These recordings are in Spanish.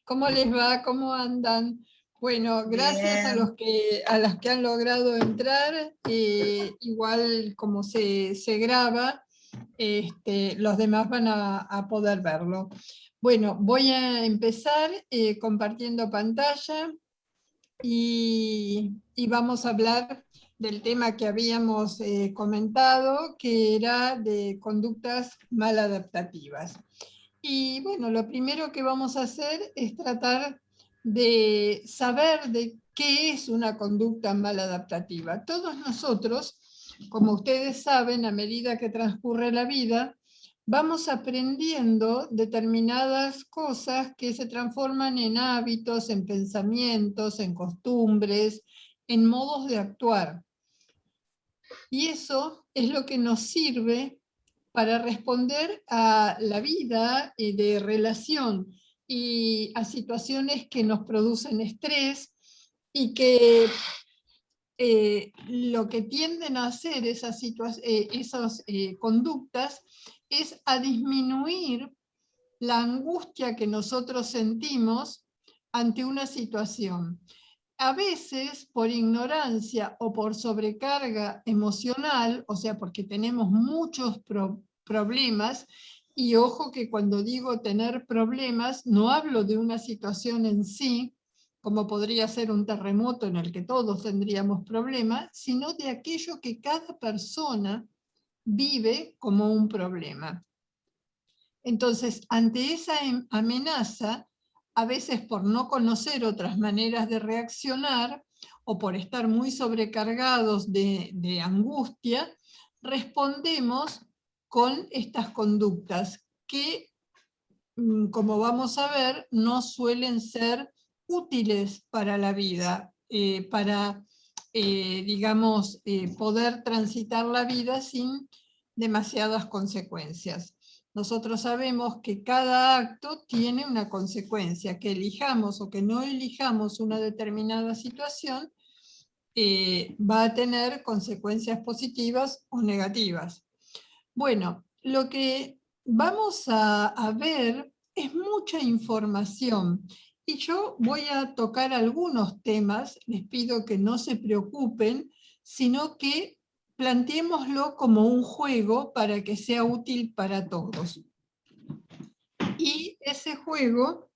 ¿Cómo les va? ¿Cómo andan? Bueno, gracias a Bien. a las que han logrado entrar. Igual como se graba, los demás van a poder verlo. Bueno, voy a empezar compartiendo pantalla y vamos a hablar del tema que habíamos comentado, que era de conductas maladaptativas. Y bueno, lo primero que vamos a hacer es tratar de saber de qué es una conducta maladaptativa. Todos nosotros, como ustedes saben, a medida que transcurre la vida, vamos aprendiendo determinadas cosas que se transforman en hábitos, en pensamientos, en costumbres, en modos de actuar. Y eso es lo que nos sirve para responder a la vida de relación y a situaciones que nos producen estrés y que lo que tienden a hacer esas conductas es a disminuir la angustia que nosotros sentimos ante una situación. A veces por ignorancia o por sobrecarga emocional, o sea, porque tenemos muchos problemas, y ojo que cuando digo tener problemas, no hablo de una situación en sí, como podría ser un terremoto en el que todos tendríamos problemas, sino de aquello que cada persona vive como un problema. Entonces, ante esa amenaza, a veces por no conocer otras maneras de reaccionar o por estar muy sobrecargados de angustia, respondemos con estas conductas que, como vamos a ver, no suelen ser útiles para la vida, digamos, poder transitar la vida sin demasiadas consecuencias. Nosotros sabemos que cada acto tiene una consecuencia, que elijamos o que no elijamos una determinada situación, va a tener consecuencias positivas o negativas. Bueno, lo que vamos a ver es mucha información y yo voy a tocar algunos temas, les pido que no se preocupen, sino que planteémoslo como un juego para que sea útil para todos. Y ese juego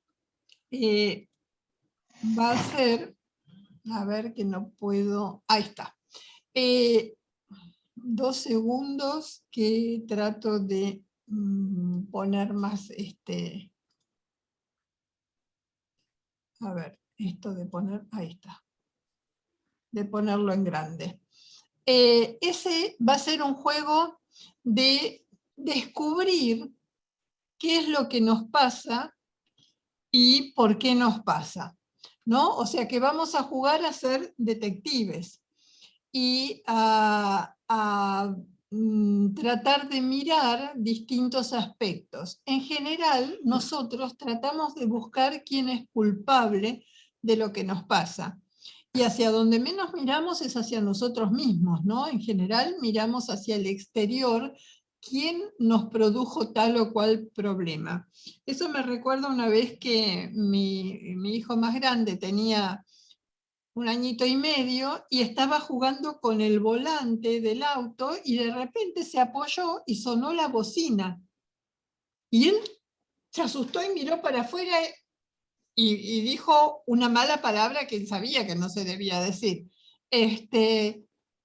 va a ser, a ver que no puedo, ahí está. 2 segundos que trato de poner más, a ver, esto de poner, ahí está, de ponerlo en grande. Ese va a ser un juego de descubrir qué es lo que nos pasa y por qué nos pasa, ¿no? O sea que vamos a jugar a ser detectives y a tratar de mirar distintos aspectos. En general, nosotros tratamos de buscar quién es culpable de lo que nos pasa. Y hacia donde menos miramos es hacia nosotros mismos, ¿no? En general miramos hacia el exterior, quién nos produjo tal o cual problema. Eso me recuerda una vez que mi hijo más grande tenía 1 añito y medio y estaba jugando con el volante del auto y de repente se apoyó y sonó la bocina. Y él se asustó y miró para afuera y dijo una mala palabra que él sabía que no se debía decir.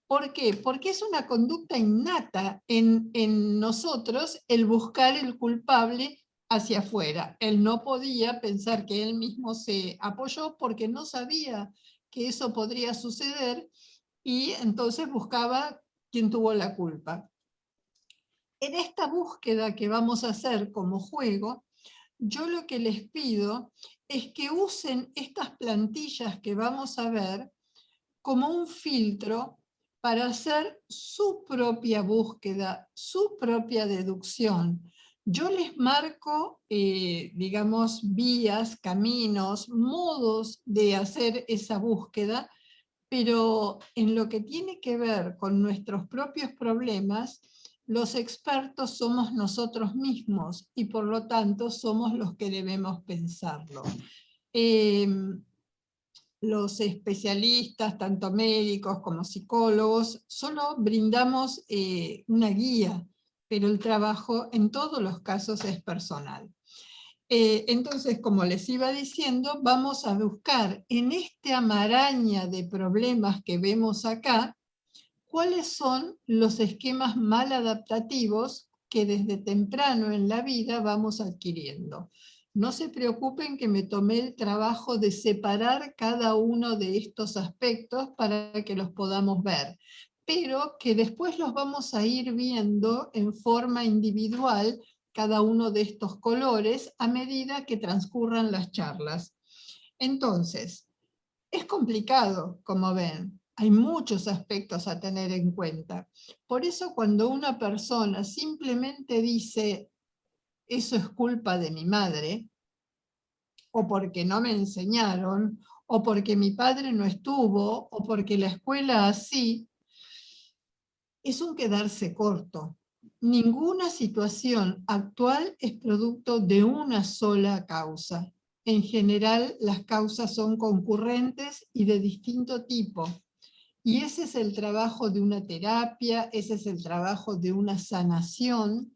¿Por qué? Porque es una conducta innata en nosotros el buscar el culpable hacia afuera. Él no podía pensar que él mismo se apoyó porque no sabía que eso podría suceder y entonces buscaba quién tuvo la culpa. En esta búsqueda que vamos a hacer como juego, yo lo que les pido es que usen estas plantillas que vamos a ver como un filtro para hacer su propia búsqueda, su propia deducción. Yo les marco, digamos, vías, caminos, modos de hacer esa búsqueda, pero en lo que tiene que ver con nuestros propios problemas, los expertos somos nosotros mismos y por lo tanto somos los que debemos pensarlo. Los especialistas, tanto médicos como psicólogos, solo brindamos una guía, pero el trabajo en todos los casos es personal. Entonces, como les iba diciendo, vamos a buscar en esta maraña de problemas que vemos acá, cuáles son los esquemas maladaptativos que desde temprano en la vida vamos adquiriendo. No se preocupen que me tomé el trabajo de separar cada uno de estos aspectos para que los podamos ver, pero que después los vamos a ir viendo en forma individual, cada uno de estos colores, a medida que transcurran las charlas. Entonces, es complicado, como ven. Hay muchos aspectos a tener en cuenta. Por eso cuando una persona simplemente dice, eso es culpa de mi madre, o porque no me enseñaron, o porque mi padre no estuvo, o porque la escuela así, es un quedarse corto. Ninguna situación actual es producto de una sola causa. En general, las causas son concurrentes y de distinto tipo. Y ese es el trabajo de una terapia, ese es el trabajo de una sanación,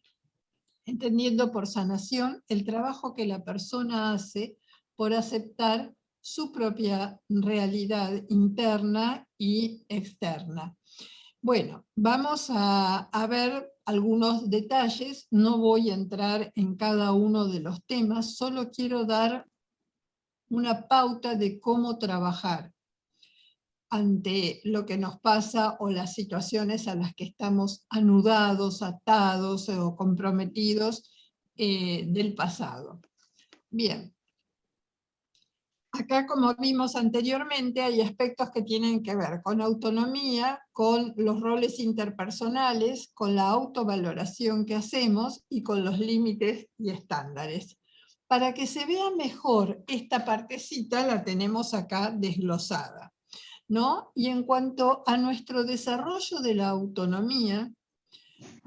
entendiendo por sanación el trabajo que la persona hace por aceptar su propia realidad interna y externa. Bueno, vamos a ver algunos detalles, no voy a entrar en cada uno de los temas, solo quiero dar una pauta de cómo trabajar ante lo que nos pasa o las situaciones a las que estamos anudados, atados o comprometidos del pasado. Bien. Acá, como vimos anteriormente, hay aspectos que tienen que ver con autonomía, con los roles interpersonales, con la autovaloración que hacemos y con los límites y estándares. Para que se vea mejor esta partecita la tenemos acá desglosada, ¿no? Y en cuanto a nuestro desarrollo de la autonomía,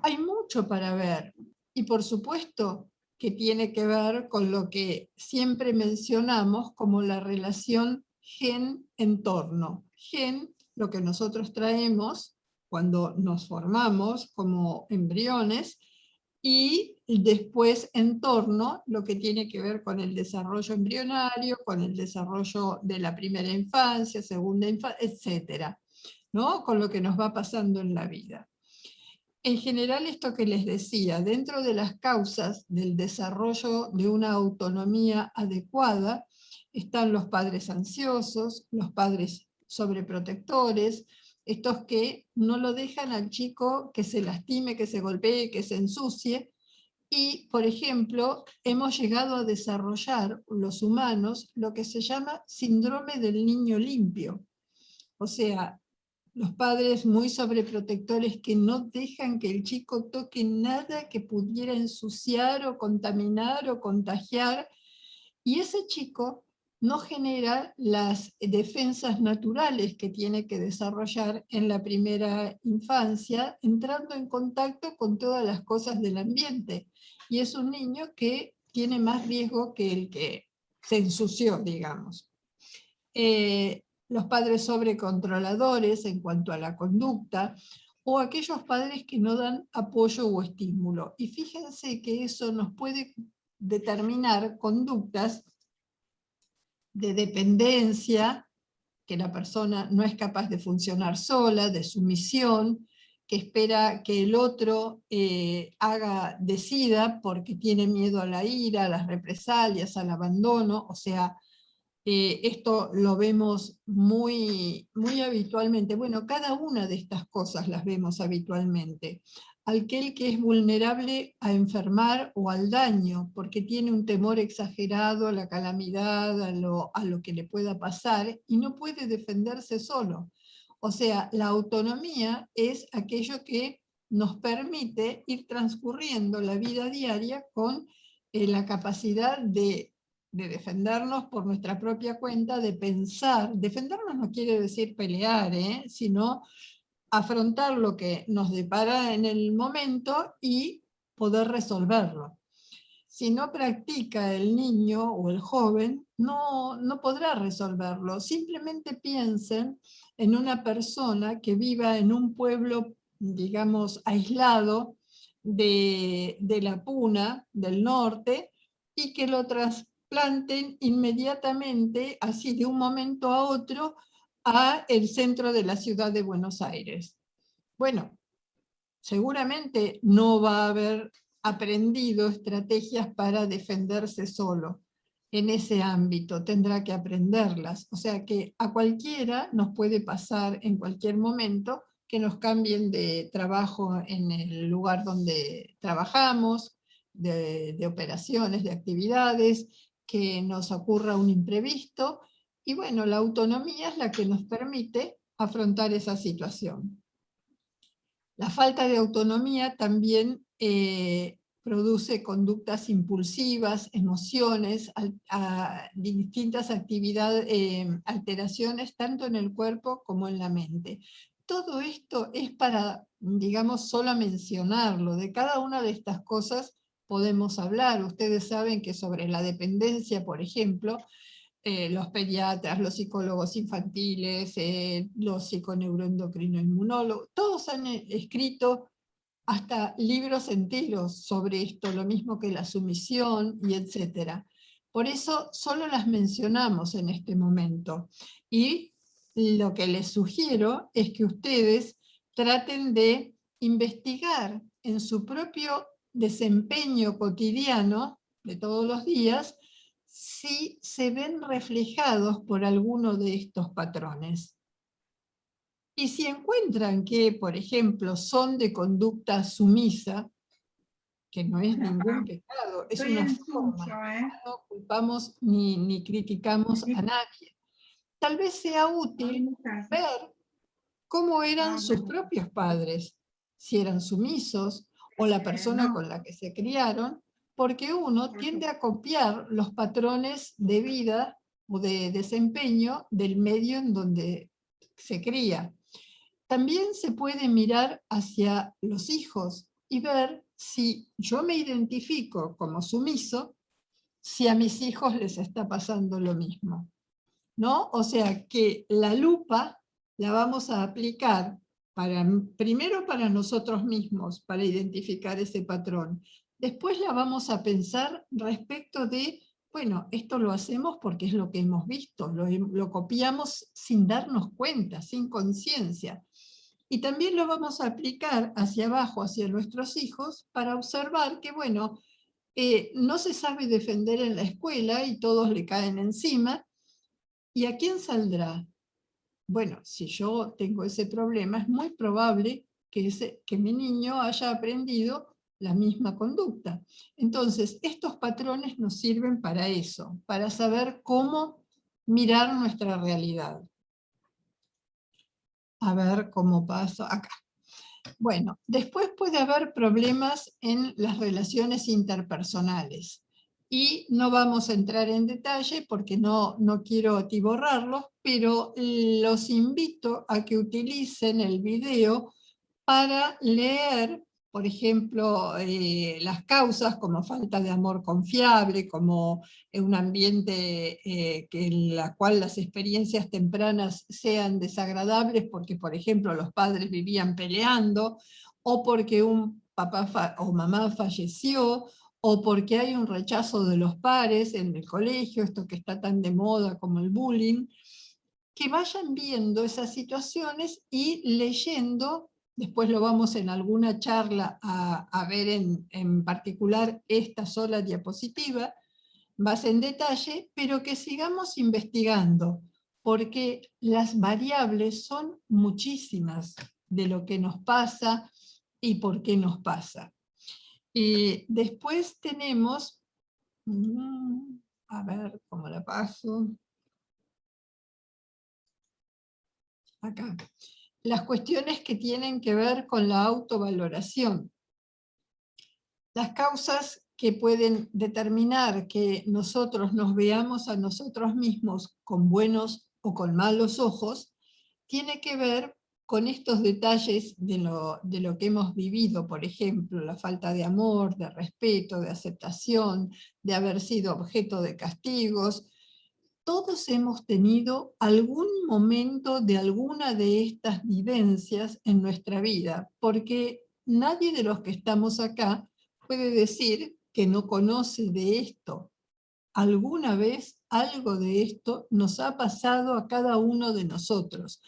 hay mucho para ver. Y por supuesto que tiene que ver con lo que siempre mencionamos como la relación gen-entorno. Gen, lo que nosotros traemos cuando nos formamos como embriones, y después entorno, lo que tiene que ver con el desarrollo embrionario, con el desarrollo de la primera infancia, segunda infancia, etcétera, ¿no? Con lo que nos va pasando en la vida. En general, esto que les decía, dentro de las causas del desarrollo de una autonomía adecuada, están los padres ansiosos, los padres sobreprotectores, estos que no lo dejan al chico que se lastime, que se golpee, que se ensucie. Y, por ejemplo, hemos llegado a desarrollar los humanos lo que se llama síndrome del niño limpio. O sea, los padres muy sobreprotectores que no dejan que el chico toque nada que pudiera ensuciar o contaminar o contagiar, y ese chico no genera las defensas naturales que tiene que desarrollar en la primera infancia, entrando en contacto con todas las cosas del ambiente. Y es un niño que tiene más riesgo que el que se ensució, digamos. Los padres sobrecontroladores en cuanto a la conducta, o aquellos padres que no dan apoyo o estímulo. Y fíjense que eso nos puede determinar conductas de dependencia, que la persona no es capaz de funcionar sola, de sumisión, que espera que el otro decida porque tiene miedo a la ira, a las represalias, al abandono. O sea, esto lo vemos muy, muy habitualmente. Bueno, cada una de estas cosas las vemos habitualmente. Aquel que es vulnerable a enfermar o al daño, porque tiene un temor exagerado a la calamidad, a lo que le pueda pasar, y no puede defenderse solo. O sea, la autonomía es aquello que nos permite ir transcurriendo la vida diaria con la capacidad de defendernos por nuestra propia cuenta, de pensar. Defendernos no quiere decir pelear, sino afrontar lo que nos depara en el momento y poder resolverlo. si no practica el niño o el joven, no podrá resolverlo. Simplemente piensen en una persona que viva en un pueblo, digamos, aislado de la Puna, del norte, y que lo trasplanten inmediatamente, así de un momento a otro, a el centro de la ciudad de Buenos Aires. Bueno, seguramente no va a haber aprendido estrategias para defenderse solo en ese ámbito, tendrá que aprenderlas. O sea que a cualquiera nos puede pasar en cualquier momento que nos cambien de trabajo en el lugar donde trabajamos, de operaciones, de actividades, que nos ocurra un imprevisto, y bueno, la autonomía es la que nos permite afrontar esa situación. La falta de autonomía también produce conductas impulsivas, emociones, distintas actividades, alteraciones tanto en el cuerpo como en la mente. Todo esto es para, digamos, solo mencionarlo. De cada una de estas cosas podemos hablar. Ustedes saben que sobre la dependencia, por ejemplo, los pediatras, los psicólogos infantiles, los psiconeuroendocrinoinmunólogos, todos han escrito hasta libros enteros sobre esto, lo mismo que la sumisión y etcétera. Por eso solo las mencionamos en este momento. Y lo que les sugiero es que ustedes traten de investigar en su propio desempeño cotidiano de todos los días si se ven reflejados por alguno de estos patrones. Y si encuentran que, por ejemplo, son de conducta sumisa, que no es ningún pecado, es una forma, no culpamos ni criticamos a nadie. Tal vez sea útil ver cómo eran sus propios padres, si eran sumisos, o la persona con la que se criaron, porque uno tiende a copiar los patrones de vida o de desempeño del medio en donde se cría. También se puede mirar hacia los hijos y ver si yo me identifico como sumiso, si a mis hijos les está pasando lo mismo, ¿no? O sea que la lupa la vamos a aplicar primero para nosotros mismos, para identificar ese patrón. Después la vamos a pensar respecto de, bueno, esto lo hacemos porque es lo que hemos visto, lo copiamos sin darnos cuenta, sin conciencia. Y también lo vamos a aplicar hacia abajo, hacia nuestros hijos, para observar que, bueno, no se sabe defender en la escuela y todos le caen encima. ¿Y a quién saldrá? Bueno, si yo tengo ese problema, es muy probable que mi niño haya aprendido la misma conducta. Entonces, estos patrones nos sirven para eso, para saber cómo mirar nuestra realidad. A ver cómo paso acá. Bueno, después puede haber problemas en las relaciones interpersonales. Y no vamos a entrar en detalle porque no quiero atiborrarlos, pero los invito a que utilicen el video para leer, por ejemplo, las causas como falta de amor confiable, como un ambiente en la cual las experiencias tempranas sean desagradables porque, por ejemplo, los padres vivían peleando, o porque un papá o mamá falleció, o porque hay un rechazo de los pares en el colegio, esto que está tan de moda como el bullying, que vayan viendo esas situaciones y leyendo. Después lo vamos en alguna charla a ver en particular esta sola diapositiva, más en detalle, pero que sigamos investigando, porque las variables son muchísimas de lo que nos pasa y por qué nos pasa. Después tenemos, a ver cómo la paso, acá, las cuestiones que tienen que ver con la autovaloración. Las causas que pueden determinar que nosotros nos veamos a nosotros mismos con buenos o con malos ojos, tiene que ver con estos detalles de lo que hemos vivido, por ejemplo, la falta de amor, de respeto, de aceptación, de haber sido objeto de castigos. Todos hemos tenido algún momento de alguna de estas vivencias en nuestra vida, porque nadie de los que estamos acá puede decir que no conoce de esto. Alguna vez algo de esto nos ha pasado a cada uno de nosotros.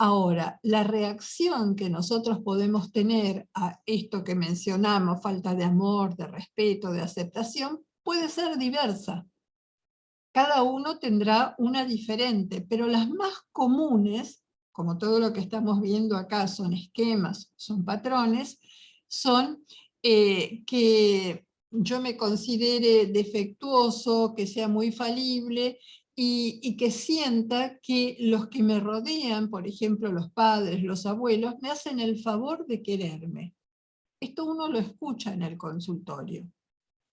Ahora, la reacción que nosotros podemos tener a esto que mencionamos, falta de amor, de respeto, de aceptación, puede ser diversa. Cada uno tendrá una diferente, pero las más comunes, como todo lo que estamos viendo acá, son esquemas, son patrones, son que yo me considere defectuoso, que sea muy falible y que sienta que los que me rodean, por ejemplo los padres, los abuelos, me hacen el favor de quererme. Esto uno lo escucha en el consultorio,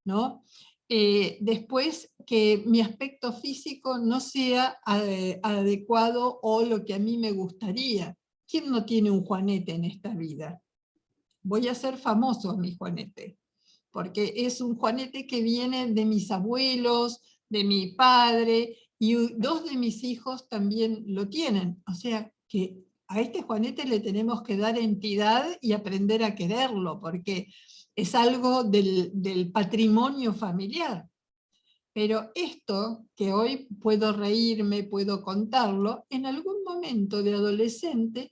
¿no? Después, que mi aspecto físico no sea adecuado o lo que a mí me gustaría. ¿Quién no tiene un Juanete en esta vida? Voy a hacer famoso a mi Juanete, porque es un Juanete que viene de mis abuelos, de mi padre, y dos de mis hijos también lo tienen. O sea que a este Juanete le tenemos que dar entidad y aprender a quererlo, porque es algo del patrimonio familiar. Pero esto, que hoy puedo reírme, puedo contarlo, en algún momento de adolescente,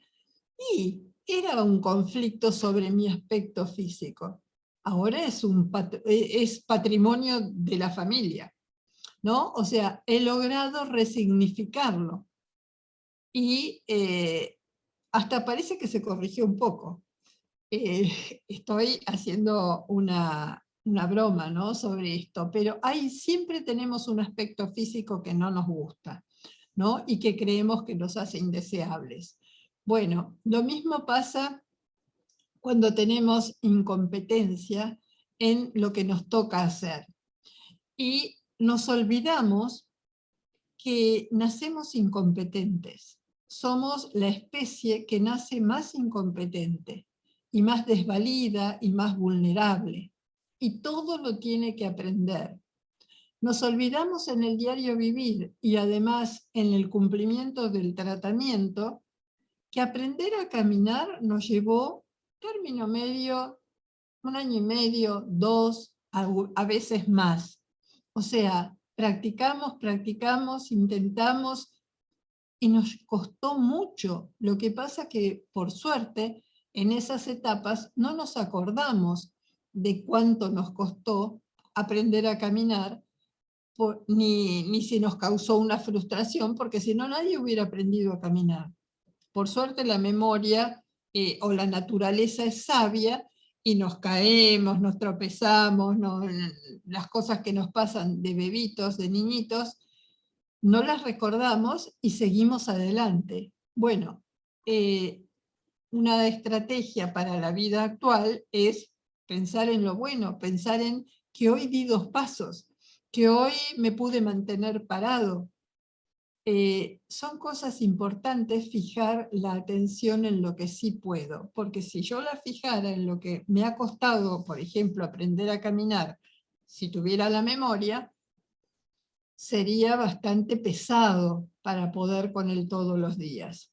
y era un conflicto sobre mi aspecto físico. Ahora es patrimonio de la familia, ¿no? O sea, he logrado resignificarlo. Y hasta parece que se corrigió un poco. Estoy haciendo una broma, ¿no?, sobre esto, pero siempre tenemos un aspecto físico que no nos gusta, ¿no?, y que creemos que nos hace indeseables. Bueno, lo mismo pasa cuando tenemos incompetencia en lo que nos toca hacer. Y nos olvidamos que nacemos incompetentes. Somos la especie que nace más incompetente y más desvalida y más vulnerable. Y todo lo tiene que aprender. Nos olvidamos en el diario vivir y además en el cumplimiento del tratamiento que aprender a caminar nos llevó término medio, 1 año y medio, 2, a veces más. O sea, practicamos, intentamos y nos costó mucho. Lo que pasa que, por suerte, en esas etapas no nos acordamos de cuánto nos costó aprender a caminar, ni si nos causó una frustración, porque si no nadie hubiera aprendido a caminar. Por suerte la memoria o la naturaleza es sabia y nos caemos, nos tropezamos, las cosas que nos pasan de bebitos, de niñitos, no las recordamos y seguimos adelante. Bueno, una estrategia para la vida actual es pensar en lo bueno, pensar en que hoy di 2 pasos, que hoy me pude mantener parado. Son cosas importantes fijar la atención en lo que sí puedo, porque si yo la fijara en lo que me ha costado, por ejemplo, aprender a caminar, si tuviera la memoria, sería bastante pesado para poder con él todos los días.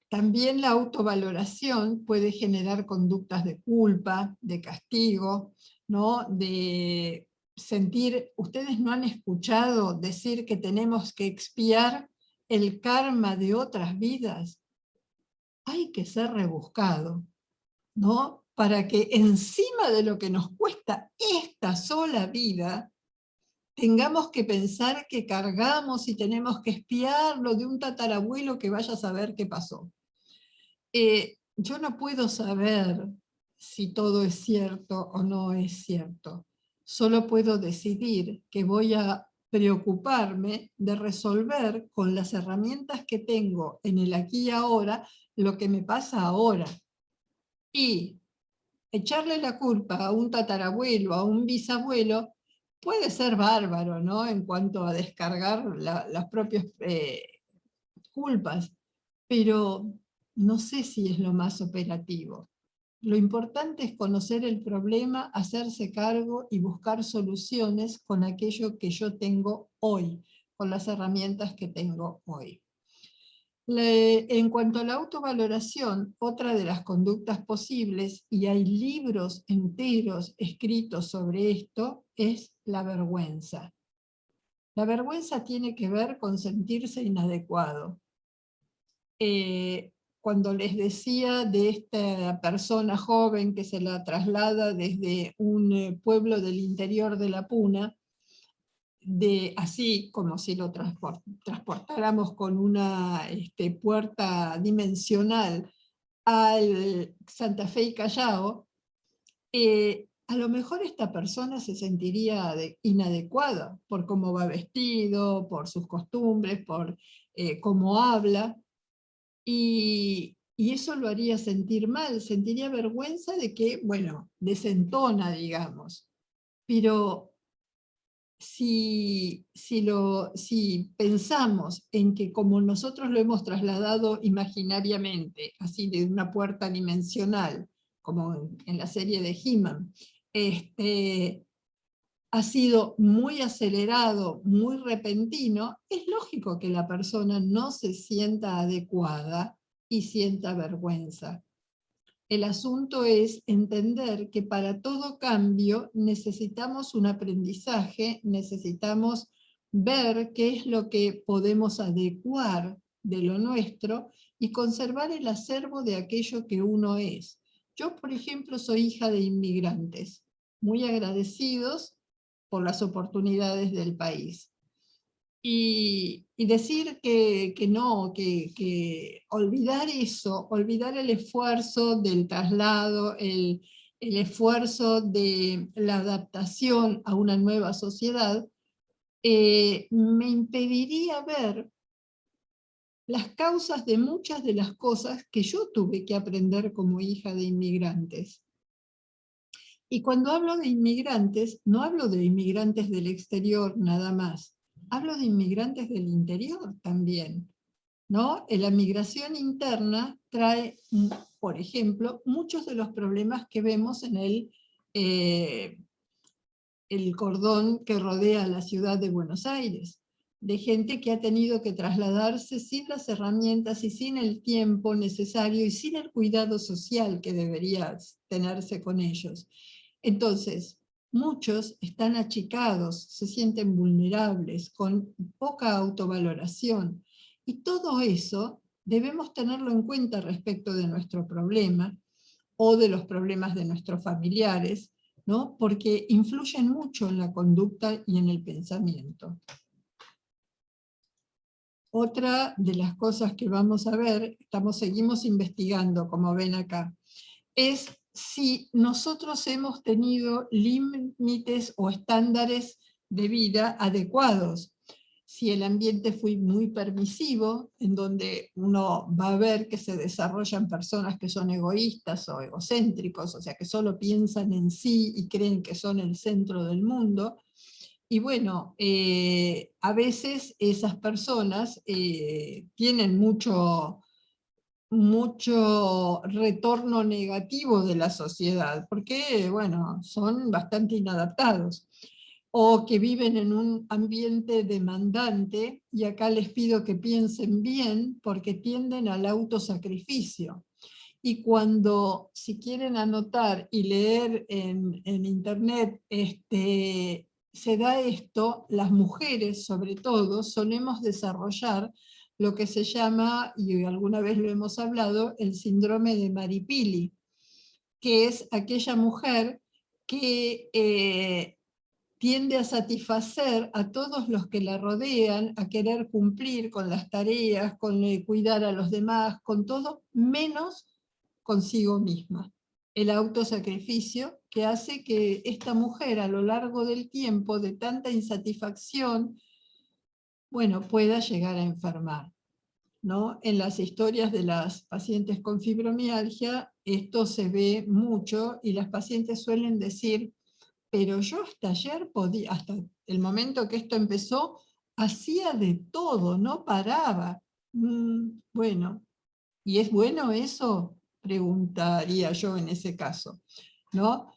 También la autovaloración puede generar conductas de culpa, de castigo, ¿no?, de sentir. Ustedes no han escuchado decir que tenemos que expiar el karma de otras vidas. Hay que ser rebuscado, ¿no?, para que encima de lo que nos cuesta esta sola vida, tengamos que pensar que cargamos y tenemos que expiarlo de un tatarabuelo que vaya a saber qué pasó. Yo no puedo saber si todo es cierto o no es cierto. Solo puedo decidir que voy a preocuparme de resolver con las herramientas que tengo en el aquí y ahora lo que me pasa ahora. Y echarle la culpa a un tatarabuelo, a un bisabuelo, puede ser bárbaro, ¿no?, en cuanto a descargar las propias culpas. pero no sé si es lo más operativo. Lo importante es conocer el problema, hacerse cargo y buscar soluciones con aquello que yo tengo hoy, con las herramientas que tengo hoy. En cuanto a la autovaloración, otra de las conductas posibles, y hay libros enteros escritos sobre esto, es la vergüenza. La vergüenza tiene que ver con sentirse inadecuado. Cuando les decía de esta persona joven que se la traslada desde un pueblo del interior de la Puna, así como si lo transportáramos con una puerta dimensional al Santa Fe y Callao, a lo mejor esta persona se sentiría inadecuada por cómo va vestido, por sus costumbres, por cómo habla, y eso lo haría sentir mal, sentiría vergüenza de que, bueno, desentona, digamos. Pero si pensamos en que como nosotros lo hemos trasladado imaginariamente, así de una puerta dimensional, como en la serie de He-Man, ha sido muy acelerado, muy repentino, es lógico que la persona no se sienta adecuada y sienta vergüenza. El asunto es entender que para todo cambio necesitamos un aprendizaje, necesitamos ver qué es lo que podemos adecuar de lo nuestro y conservar el acervo de aquello que uno es. Yo, por ejemplo, soy hija de inmigrantes, muy agradecidos por las oportunidades del país. Y decir que no, que olvidar eso, olvidar el esfuerzo del traslado, el esfuerzo de la adaptación a una nueva sociedad, me impediría ver las causas de muchas de las cosas que yo tuve que aprender como hija de inmigrantes. Y cuando hablo de inmigrantes, no hablo de inmigrantes del exterior nada más, hablo de inmigrantes del interior también, ¿no? La migración interna trae, por ejemplo, muchos de los problemas que vemos en el cordón que rodea la ciudad de Buenos Aires, de gente que ha tenido que trasladarse sin las herramientas y sin el tiempo necesario y sin el cuidado social que debería tenerse con ellos. Entonces, muchos están achicados, se sienten vulnerables, con poca autovaloración. Y todo eso debemos tenerlo en cuenta respecto de nuestro problema o de los problemas de nuestros familiares, ¿no? Porque influyen mucho en la conducta y en el pensamiento. Otra de las cosas que vamos a ver, seguimos investigando, como ven acá, es si nosotros hemos tenido límites o estándares de vida adecuados. Si el ambiente fue muy permisivo, en donde uno va a ver que se desarrollan personas que son egoístas o egocéntricos, o sea, que solo piensan en sí y creen que son el centro del mundo. Y bueno, a veces esas personas tienen mucho retorno negativo de la sociedad, porque, bueno, son bastante inadaptados, o que viven en un ambiente demandante, y acá les pido que piensen bien, porque tienden al autosacrificio. Y cuando, si quieren anotar y leer en internet, se da esto, las mujeres sobre todo solemos desarrollar lo que se llama, y alguna vez lo hemos hablado, el síndrome de Maripili, que es aquella mujer que tiende a satisfacer a todos los que la rodean, a querer cumplir con las tareas, con cuidar a los demás, con todo, menos consigo misma. El autosacrificio que hace que esta mujer a lo largo del tiempo, de tanta insatisfacción, bueno, pueda llegar a enfermar, ¿no? En las historias de las pacientes con fibromialgia, esto se ve mucho y las pacientes suelen decir, pero yo hasta ayer podía, hasta el momento que esto empezó, hacía de todo, no paraba. Bueno, ¿Y es bueno eso? Preguntaría yo en ese caso, ¿no?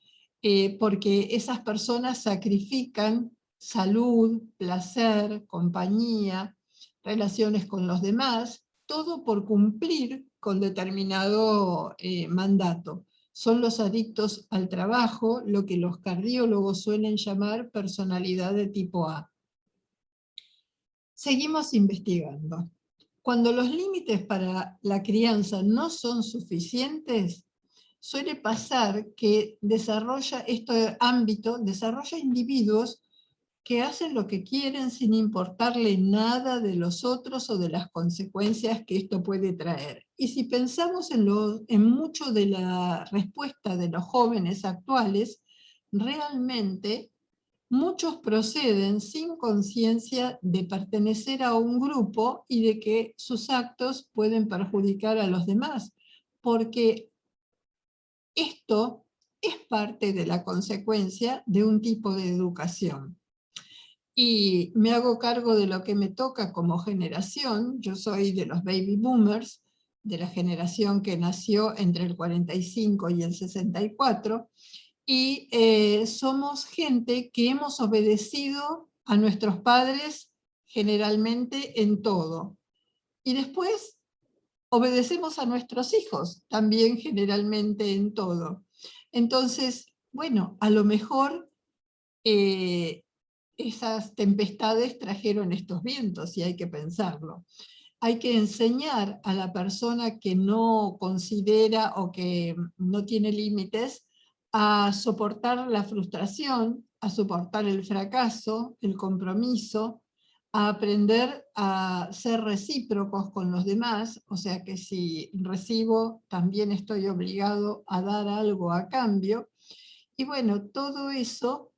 Porque esas personas sacrifican salud, placer, compañía, relaciones con los demás, todo por cumplir con determinado mandato. Son los adictos al trabajo, lo que los cardiólogos suelen llamar personalidad de tipo A. Seguimos investigando. Cuando los límites para la crianza no son suficientes, suele pasar que este ámbito desarrolla individuos que hacen lo que quieren sin importarle nada de los otros o de las consecuencias que esto puede traer. Y si pensamos en mucho de la respuesta de los jóvenes actuales, realmente muchos proceden sin conciencia de pertenecer a un grupo y de que sus actos pueden perjudicar a los demás, porque esto es parte de la consecuencia de un tipo de educación. Y me hago cargo de lo que me toca como generación. Yo soy de los baby boomers, de la generación que nació entre el 45 y el 64, y somos gente que hemos obedecido a nuestros padres generalmente en todo. Y después obedecemos a nuestros hijos también generalmente en todo. Entonces, bueno, a lo mejor esas tempestades trajeron estos vientos y hay que pensarlo. Hay que enseñar a la persona que no considera o que no tiene límites a soportar la frustración, a soportar el fracaso, el compromiso, a aprender a ser recíprocos con los demás, o sea que si recibo, también estoy obligado a dar algo a cambio. Y bueno, todo eso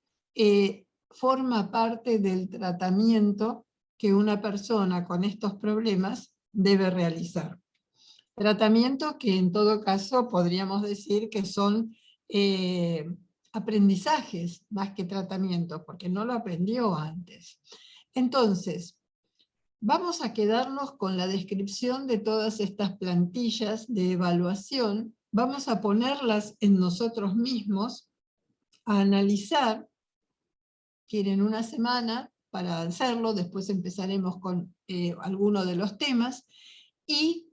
forma parte del tratamiento que una persona con estos problemas debe realizar. Tratamientos que en todo caso podríamos decir que son aprendizajes más que tratamientos, porque no lo aprendió antes. Entonces, vamos a quedarnos con la descripción de todas estas plantillas de evaluación, vamos a ponerlas en nosotros mismos, a analizar. Tienen una semana para hacerlo, después empezaremos con algunos de los temas, y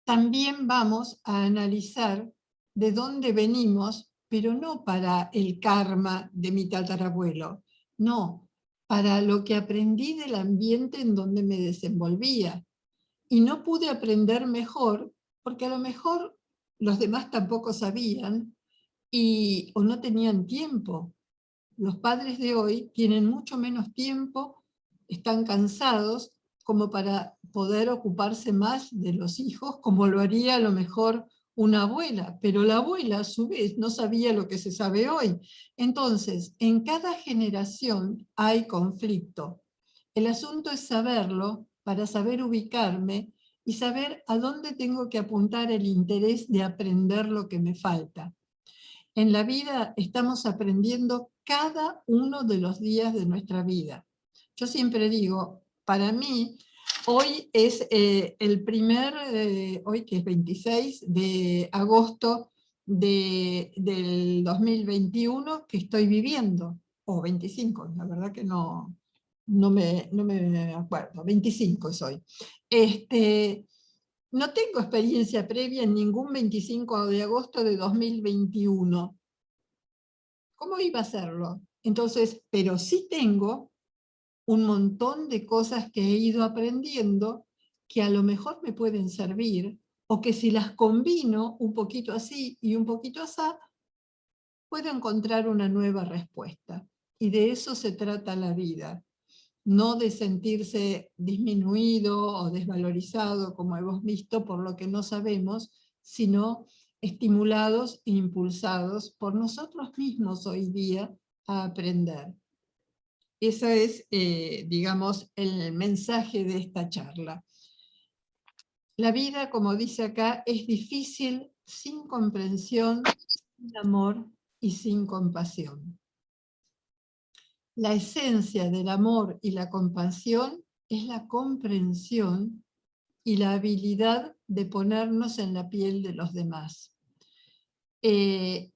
también vamos a analizar de dónde venimos, pero no para el karma de mi tatarabuelo, no, para lo que aprendí del ambiente en donde me desenvolvía. Y no pude aprender mejor, porque a lo mejor los demás tampoco sabían, o no tenían tiempo. Los padres de hoy tienen mucho menos tiempo, están cansados como para poder ocuparse más de los hijos, como lo haría a lo mejor una abuela, pero la abuela a su vez no sabía lo que se sabe hoy. Entonces, en cada generación hay conflicto. El asunto es saberlo para saber ubicarme y saber a dónde tengo que apuntar el interés de aprender lo que me falta. En la vida estamos aprendiendo cada uno de los días de nuestra vida. Yo siempre digo, para mí, hoy es hoy que es 26 de agosto del 2021 que estoy viviendo, o 25, la verdad que no me acuerdo, 25 soy. No tengo experiencia previa en ningún 25 de agosto de 2021. ¿Cómo iba a hacerlo? Entonces, pero sí tengo un montón de cosas que he ido aprendiendo que a lo mejor me pueden servir, o que si las combino un poquito así y un poquito así, puedo encontrar una nueva respuesta. Y de eso se trata la vida. No de sentirse disminuido o desvalorizado, como hemos visto, por lo que no sabemos, sino estimulados e impulsados por nosotros mismos hoy día a aprender. Ese es, digamos, el mensaje de esta charla. La vida, como dice acá, es difícil sin comprensión, sin amor y sin compasión. La esencia del amor y la compasión es la comprensión y la habilidad de ponernos en la piel de los demás. Esto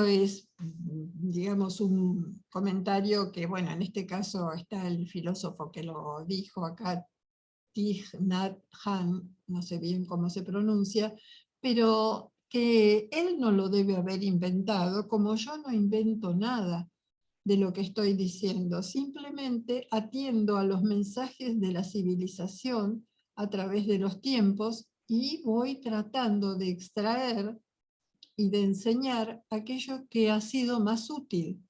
es, digamos, un comentario que, bueno, en este caso está el filósofo que lo dijo acá, Thich Nhat Hanh, no sé bien cómo se pronuncia, pero que él no lo debe haber inventado, como yo no invento nada de lo que estoy diciendo, simplemente atiendo a los mensajes de la civilización a través de los tiempos y voy tratando de extraer y de enseñar aquello que ha sido más útil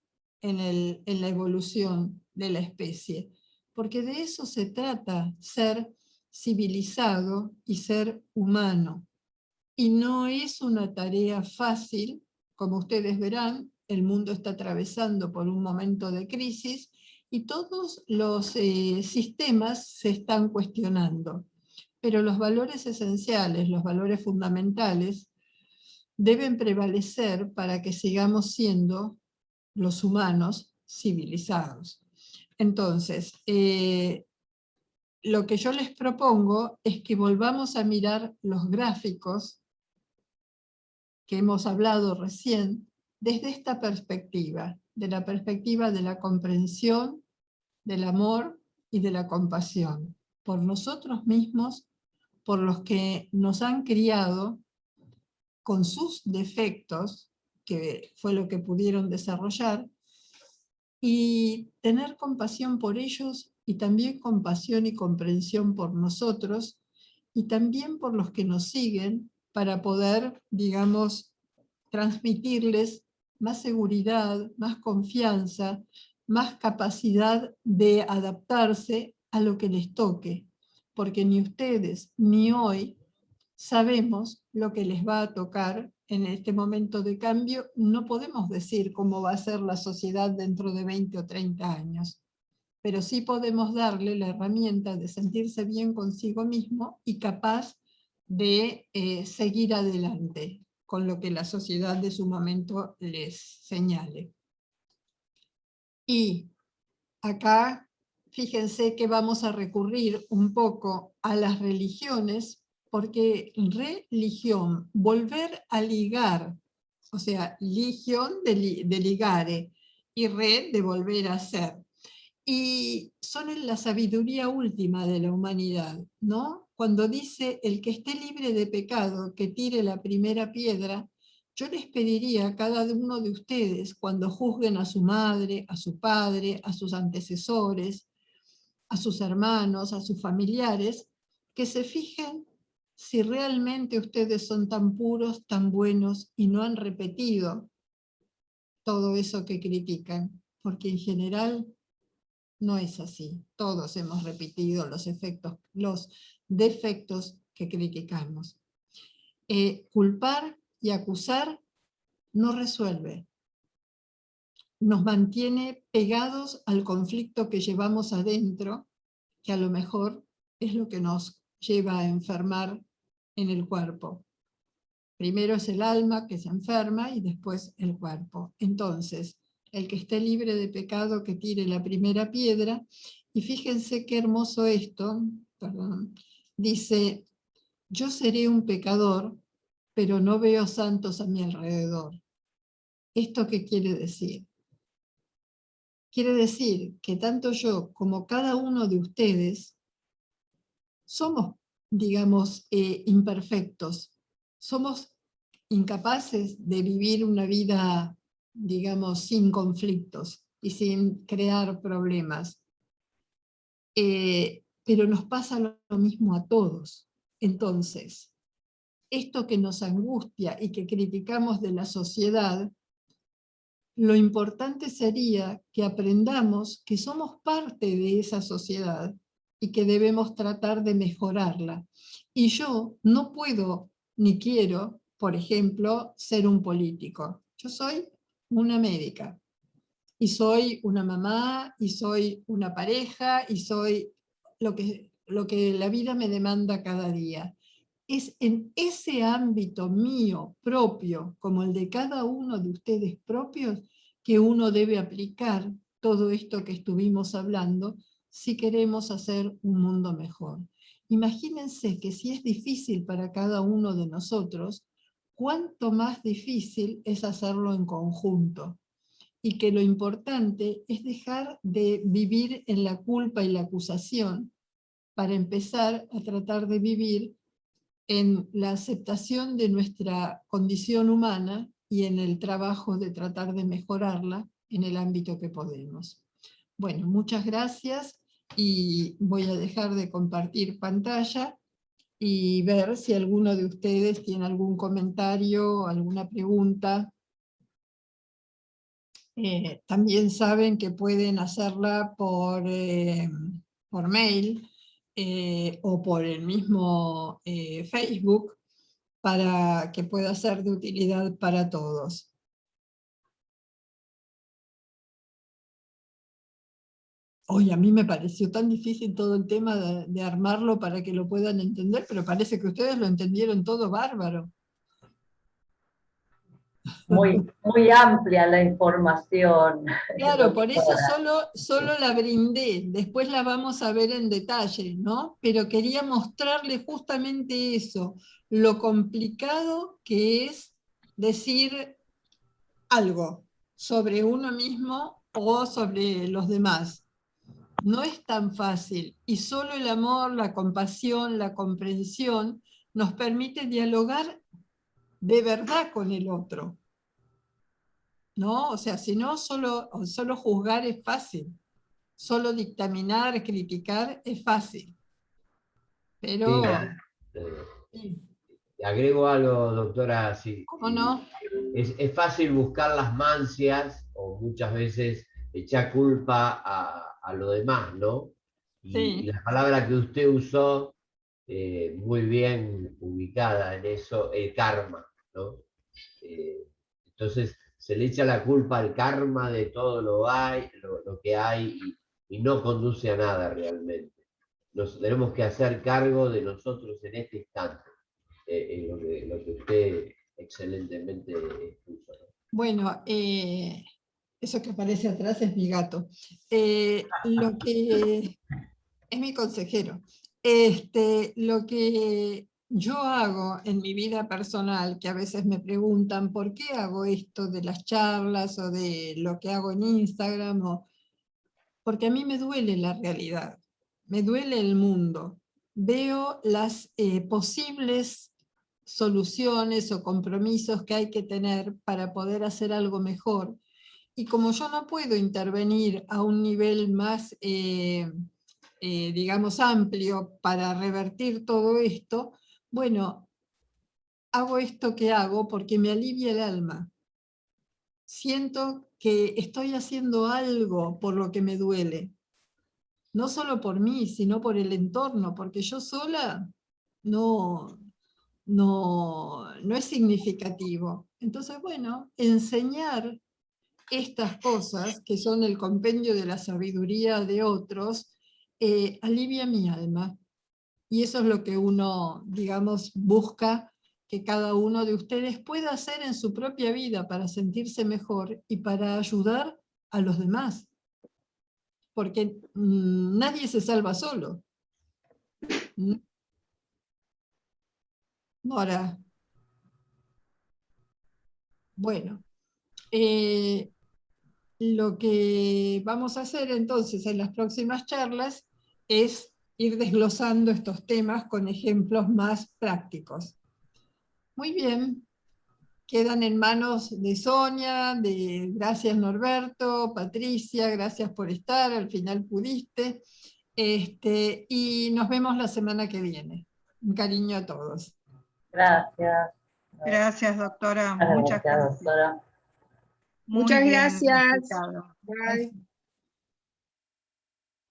en la evolución de la especie. Porque de eso se trata, ser civilizado y ser humano. Y no es una tarea fácil, como ustedes verán, el mundo está atravesando por un momento de crisis y todos los sistemas se están cuestionando. Pero los valores esenciales, los valores fundamentales, deben prevalecer para que sigamos siendo los humanos civilizados. Entonces, lo que yo les propongo es que volvamos a mirar los gráficos que hemos hablado recién desde esta perspectiva, de la perspectiva de la comprensión, del amor y de la compasión, por nosotros mismos, por los que nos han criado con sus defectos, que fue lo que pudieron desarrollar, y tener compasión por ellos y también compasión y comprensión por nosotros y también por los que nos siguen para poder, digamos, transmitirles más seguridad, más confianza, más capacidad de adaptarse a lo que les toque, porque ni ustedes ni hoy sabemos lo que les va a tocar en este momento de cambio. No podemos decir cómo va a ser la sociedad dentro de 20 o 30 años, pero sí podemos darle la herramienta de sentirse bien consigo mismo y capaz de seguir adelante con lo que la sociedad de su momento les señale. Y acá, fíjense que vamos a recurrir un poco a las religiones, porque religión, volver a ligar, o sea, ligión de ligare, y de volver a ser. Y son en la sabiduría última de la humanidad, ¿no? Cuando dice, el que esté libre de pecado, que tire la primera piedra, yo les pediría a cada uno de ustedes, cuando juzguen a su madre, a su padre, a sus antecesores, a sus hermanos, a sus familiares, que se fijen si realmente ustedes son tan puros, tan buenos y no han repetido todo eso que critican, porque en general no es así. Todos hemos repetido los defectos que criticamos. Culpar y acusar no resuelve. Nos mantiene pegados al conflicto que llevamos adentro, que a lo mejor es lo que nos lleva a enfermar en el cuerpo. Primero es el alma que se enferma y después el cuerpo. Entonces, el que esté libre de pecado que tire la primera piedra. Y fíjense qué hermoso esto, perdón, dice, yo seré un pecador, pero no veo santos a mi alrededor. ¿Esto qué quiere decir? Quiere decir que tanto yo como cada uno de ustedes somos, digamos, imperfectos. Somos incapaces de vivir una vida, digamos, sin conflictos y sin crear problemas. Pero nos pasa lo mismo a todos. Entonces, esto que nos angustia y que criticamos de la sociedad, lo importante sería que aprendamos que somos parte de esa sociedad y que debemos tratar de mejorarla. Y yo no puedo ni quiero, por ejemplo, ser un político. Yo soy una médica y soy una mamá y soy una pareja y soy lo que la vida me demanda cada día. Es en ese ámbito mío propio, como el de cada uno de ustedes propios, que uno debe aplicar todo esto que estuvimos hablando si queremos hacer un mundo mejor. Imagínense que si es difícil para cada uno de nosotros, cuánto más difícil es hacerlo en conjunto. Y que lo importante es dejar de vivir en la culpa y la acusación para empezar a tratar de vivir en la aceptación de nuestra condición humana y en el trabajo de tratar de mejorarla en el ámbito que podemos. Bueno, muchas gracias y voy a dejar de compartir pantalla y ver si alguno de ustedes tiene algún comentario, alguna pregunta. También saben que pueden hacerla por mail o por el mismo Facebook para que pueda ser de utilidad para todos. Hoy a mí me pareció tan difícil todo el tema de armarlo para que lo puedan entender, pero parece que ustedes lo entendieron todo bárbaro. Muy, muy amplia la información. Claro, por eso solo la brindé, después la vamos a ver en detalle, ¿no? Pero quería mostrarle justamente eso, lo complicado que es decir algo sobre uno mismo o sobre los demás. No es tan fácil y solo el amor, la compasión, la comprensión nos permite dialogar de verdad con el otro. ¿No? O sea, si no, solo juzgar es fácil. Solo dictaminar, criticar es fácil. Pero, Sí, agrego algo, doctora, sí. ¿cómo no? Es fácil buscar las mancias o muchas veces echar culpa a lo demás, ¿no? Y Sí. la palabra que usted usó, muy bien ubicada en eso, el karma, ¿no? Entonces se le echa la culpa al karma de todo lo que hay y no conduce a nada realmente. Nos tenemos que hacer cargo de nosotros en este instante, lo que usted excelentemente expuso, ¿no? Bueno, eso que aparece atrás es mi gato. Lo que es mi consejero. Lo que yo hago en mi vida personal, que a veces me preguntan por qué hago esto de las charlas o de lo que hago en Instagram, porque a mí me duele la realidad, me duele el mundo. Veo las posibles soluciones o compromisos que hay que tener para poder hacer algo mejor. Y como yo no puedo intervenir a un nivel más, digamos, amplio para revertir todo esto, bueno, hago esto que hago porque me alivia el alma. Siento que estoy haciendo algo por lo que me duele. No solo por mí, sino por el entorno, porque yo sola no es significativo. Entonces, bueno, enseñar estas cosas, que son el compendio de la sabiduría de otros, alivia mi alma. Y eso es lo que uno, digamos, busca que cada uno de ustedes pueda hacer en su propia vida para sentirse mejor y para ayudar a los demás. Porque nadie se salva solo. Mora. Bueno, lo que vamos a hacer entonces en las próximas charlas es ir desglosando estos temas con ejemplos más prácticos. Muy bien, quedan en manos de Sonia, gracias Norberto, Patricia, gracias por estar, al final pudiste, y nos vemos la semana que viene. Un cariño a todos. Gracias. Gracias, doctora. Muchas Gracias, gracias. doctora. Muchas gracias. Bye.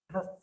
Gracias.